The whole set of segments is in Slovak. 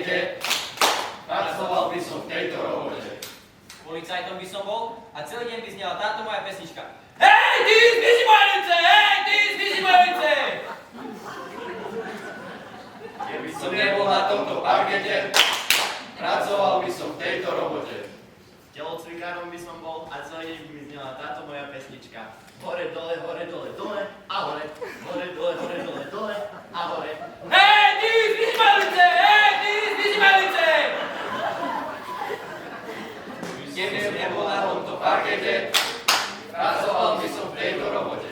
parkete, pracoval by som v tejto robote. Policajtom by som bol a celý deň by znela táto moja pesnička. Hej, ty zvyšimajúce! Hej, ty zvyšimajúce! Keby som nebol na tomto parkete, pracoval by som v tejto robote. Telocvikárom by som bol a celý deň by mi znela táto moja pesnička. Hore, dole, dole a hore. Hore, dole a hore. Hej, ty zvyšimajúce! Hej, ty zvyšimajúce! Keby som nebol na tomto parkete, pracoval by som v tejto robote.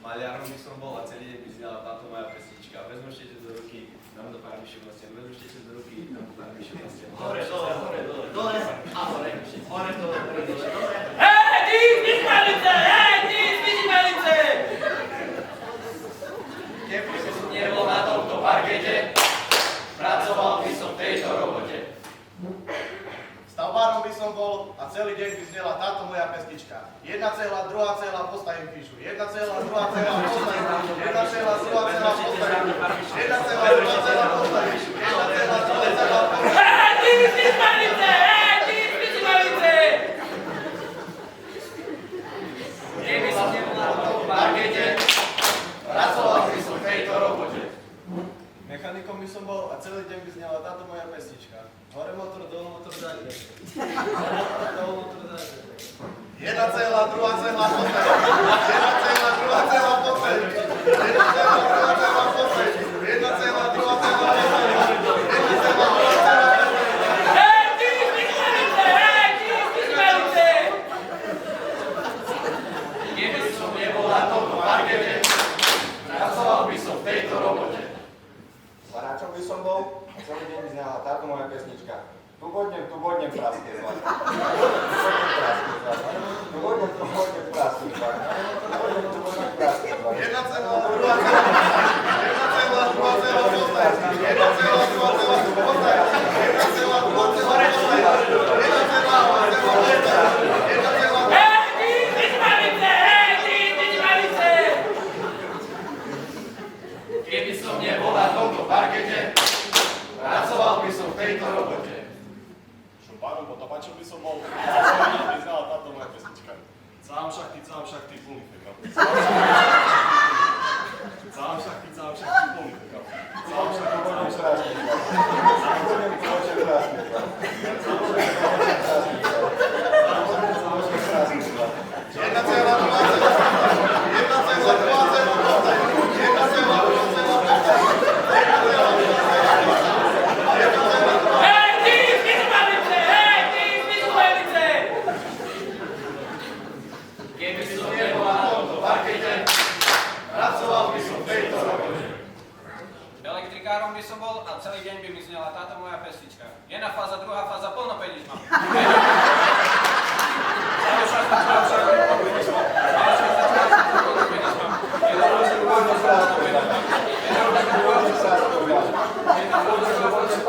Maliarom by som bol a celý deň by znala táto moja pesnička. Vezmu štete do ruky, dám do pár vyšších vlastien. Vezmu štete do ruky, dám do pár vyšších vlastien. Hore, dole a hore. Hore, dole. Hej, ty zvyšimajúce! Hej, ty zvyšimajúce! Keby som nebol na tomto parkete, pracoval by som v tejto robote. Stavbárom by som bol a celý deň by znela táto moja pesnička. Jedna céla, druhá céla, postavím píšu. Jedna céla, druhá céla, postavím píšu. Jedna céla, druhá céla, postavím píšu. Jedna céla, druhá céla, postavím píšu. Jedna céla, druhá céla, postavím píšu. Hej, ty zvyšimajúce! Hej, ty zvyšimajúce! Keby som nebol na tomto parkete, pracoval by som v tejto robote. Mechanikom by som bol a celý deň by znela táto moja pesnička. Hore motor, dole motor, dajte. Dole motor, dajte. Jedna céla, druhá céla, postavím. Jedna céla, druhá céla, postavím. Jedna céla, druhá céla, postavím. Jedna céla, druhá céla, postavím. Jedna céla, druhá céla, postavím. Hej, ty zvyšimajúce! Hej, ty zvyšimajúce! Keby som nebol na tomto parkete, pracoval by som v tejto robote. Baráčom by som bol a celý deň by znala táto moja pesnička. Tu bodnem praské zlato. Tu bodnem praské zlato. Jedna céla, druhá céla, jedna céla, druhá céla, postavím. Jedna céla, druhá céla, postavím. Jedna céla, druhá céla, postavím. Jedna céla, druhá céla, postavím. Jedna céla, Hej, ty zvyšimajúce! Hej, ty zvyšimajúce! Keby som nebol na tomto parkete, pracoval by som v tejto robote. Šumpárom potapačom by som bol, a celý deň by znala táto moja pesnička. Cám šachty, plný fekal. Cám šachty, plný fekal. Cám šachty, plný fekal. Jedna céla, druhá céla, jedna céla, druhá céla, postavím. Jedna céla, druhá céla, postavím. Jedna céla, druhá céla, postavím. Jedna céla, druhá céla. Hej, ty zvyšimajúce! Hej, ty zvyšimajúce! Keby som nebol na tomto parkete, pracoval by som v tejto robote. Elektrikárom by som bol a celý deň by mi znela táto moja pesnička. Jedna fáza, druhá fáza, plno peníz mám. Jedna céla, druhá céla, jedna céla, druhá céla, postavím. Jedna céla, druhá céla, postavím. Jedna céla, druhá céla, postavím.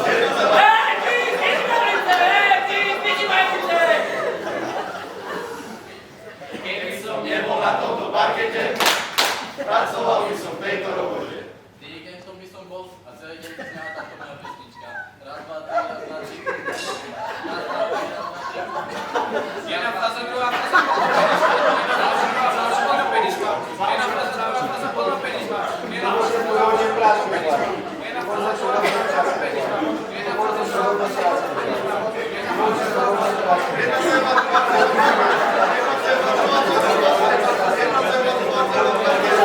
Jedna céla. Hej, ty zvyšimajúce! Hej, ty zvyšimajúce! Keby som nebol na tomto parkete, pracoval by som v tejto robote. Dirigentom by som bol a celý deň by znala táto moja pesnička. Raz, dva, tri, raz, dva, tri. Raz, dva, tri, raz, dva, tri. Jedna fáza, druhá fáza, plno peníz mám. Jedna fáza, druhá fáza, plno peníz mám. Jedna fáza, druhá fáza, plno peníz mám. Jedna fáza, druhá fáza, plno peníz mám. Jedna fáza, druhá fáza, plno peníz mám. Jedna fáza, druhá fáza, plno peníz mám. Jedna céla, druhá céla, jedna céla, druhá céla, postavím. Jedna céla, druhá céla, postavím.